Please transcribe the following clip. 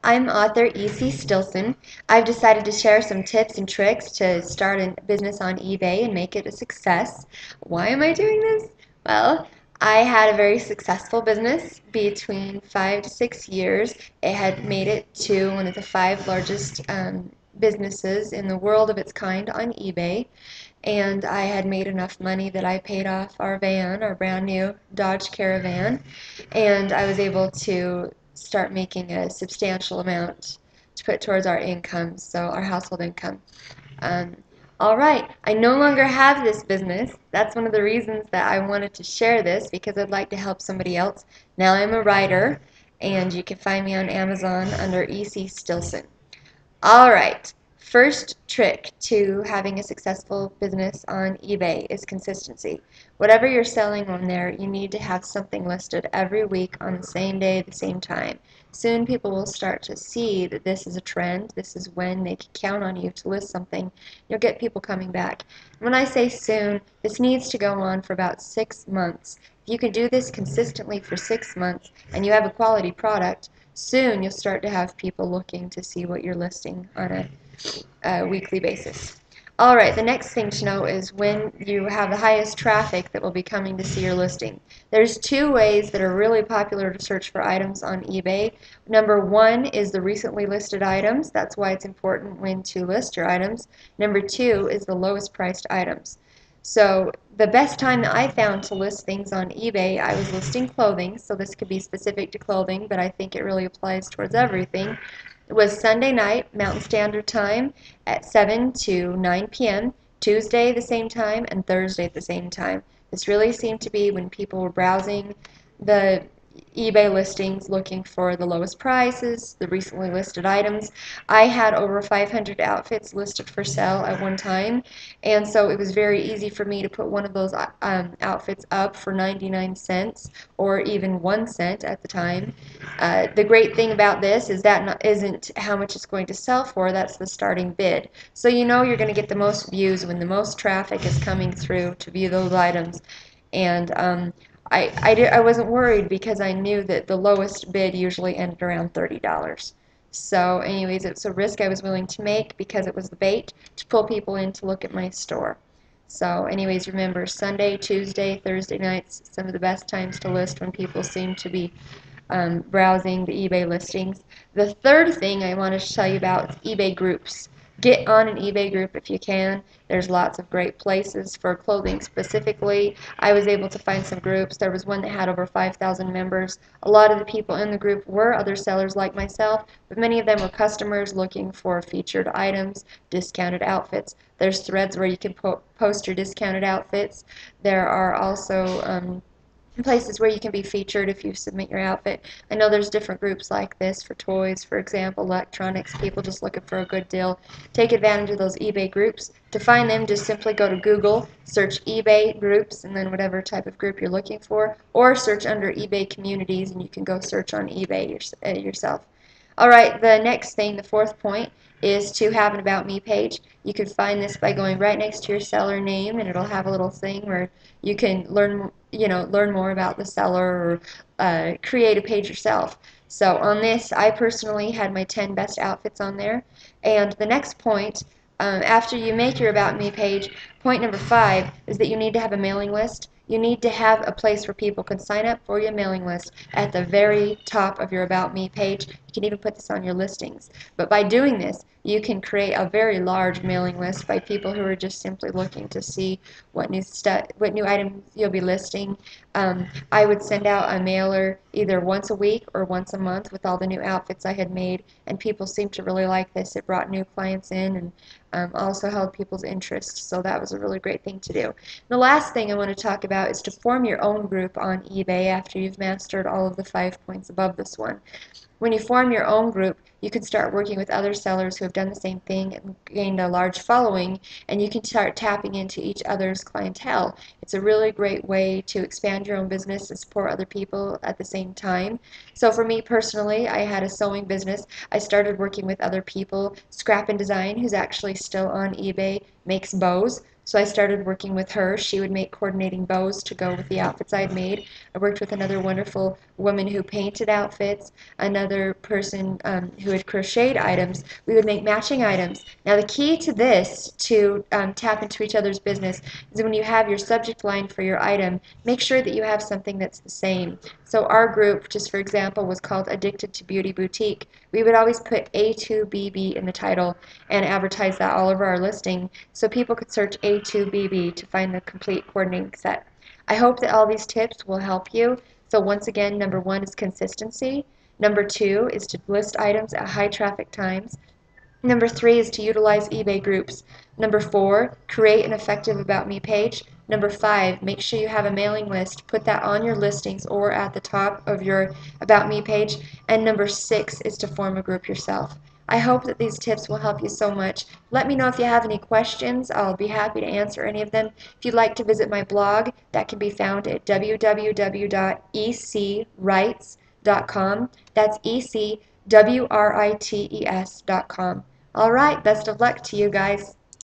I'm author E.C. Stilson. I've decided to share some tips and tricks to start a business on eBay and make it a success. Why am I doing this? Well, I had a very successful business between 5 to 6 years. It had made it to one of the five largest businesses in the world of its kind on eBay. And I had made enough money that I paid off our van, our brand new Dodge Caravan, and I was able to start making a substantial amount to put towards our income, so our household income. Um, all right, I no longer have this business. That's one of the reasons that I wanted to share this because I'd like to help somebody else. Now I'm a writer, and you can find me on Amazon under E.C. Stilson. All right. First trick to having a successful business on eBay is consistency. Whatever you're selling on there, you need to have something listed every week on the same day, at the same time. Soon people will start to see that this is a trend. This is when they can count on you to list something. You'll get people coming back. When I say soon, this needs to go on for about 6 months. If you can do this consistently for 6 months and you have a quality product, soon you'll start to have people looking to see what you're listing on a weekly basis. All right, the next thing to know is when you have the highest traffic that will be coming to see your listing. There's two ways that are really popular to search for items on eBay. Number one is the recently listed items. That's why it's important when to list your items. Number two is the lowest priced items. So the best time that I found to list things on eBay, I was listing clothing, so this could be specific to clothing, but I think it really applies towards everything. It was Sunday night, Mountain Standard Time, at 7 to 9 p.m., Tuesday the same time, and Thursday at the same time. This really seemed to be when people were browsing the eBay listings looking for the lowest prices, the recently listed items. I had over 500 outfits listed for sale at one time, and so it was very easy for me to put one of those outfits up for 99 cents or even 1 cent at the time. The great thing about this is that isn't how much it's going to sell for, that's the starting bid. So you know you're going to get the most views when the most traffic is coming through to view those items. And I wasn't worried because I knew that the lowest bid usually ended around $30. So anyways, it's a risk I was willing to make because it was the bait to pull people in to look at my store. So anyways, remember Sunday, Tuesday, Thursday nights, some of the best times to list when people seem to be browsing the eBay listings. The third thing I wanted to tell you about is eBay groups. Get on an eBay group if you can. There's lots of great places for clothing specifically. I was able to find some groups. There was one that had over 5,000 members. A lot of the people in the group were other sellers like myself, but many of them were customers looking for featured items, discounted outfits. There's threads where you can post your discounted outfits. There are also places where you can be featured if you submit your outfit. I know there's different groups like this for toys, for example, electronics, people just looking for a good deal. Take advantage of those eBay groups. To find them, just simply go to Google, search eBay groups, and then whatever type of group you're looking for, or search under eBay communities, and you can go search on eBay yourself. All right, the next thing, the fourth point, is to have an About Me page. You can find this by going right next to your seller name, and it'll have a little thing where you can learn more about the seller or create a page yourself. So on this, I personally had my 10 best outfits on there. And the next point, after you make your About Me page, point number 5 is that you need to have a mailing list. You need to have a place where people can sign up for your mailing list at the very top of your About Me page. You can even put this on your listings. But by doing this, you can create a very large mailing list by people who are just simply looking to see what new items you'll be listing. I would send out a mailer either once a week or once a month with all the new outfits I had made, and people seemed to really like this. It brought new clients in and also held people's interest, so that was a really great thing to do. The last thing I want to talk about is to form your own group on eBay after you've mastered all of the 5 points above this one. When you form your own group, you can start working with other sellers who have done the same thing and gained a large following, and you can start tapping into each other's clientele. It's a really great way to expand your own business and support other people at the same time. So for me personally, I had a sewing business. I started working with other people. Scrap and Design, who's actually still on eBay, makes bows. So I started working with her. She would make coordinating bows to go with the outfits I'd made. I worked with another wonderful woman who painted outfits, another another person who had crocheted items, we would make matching items. Now the key to this, to tap into each other's business, is when you have your subject line for your item, make sure that you have something that's the same. So our group, just for example, was called Addicted to Beauty Boutique. We would always put A2BB in the title and advertise that all over our listing so people could search A2BB to find the complete coordinating set. I hope that all these tips will help you. So once again, number 1 is consistency. Number 2 is to list items at high traffic times. Number 3 is to utilize eBay groups. Number 4, create an effective About Me page. Number 5, make sure you have a mailing list. Put that on your listings or at the top of your About Me page. And number 6 is to form a group yourself. I hope that these tips will help you so much. Let me know if you have any questions. I'll be happy to answer any of them. If you'd like to visit my blog, that can be found at www.ecwrites.com. That's ECWRITES.com. All right, best of luck to you guys.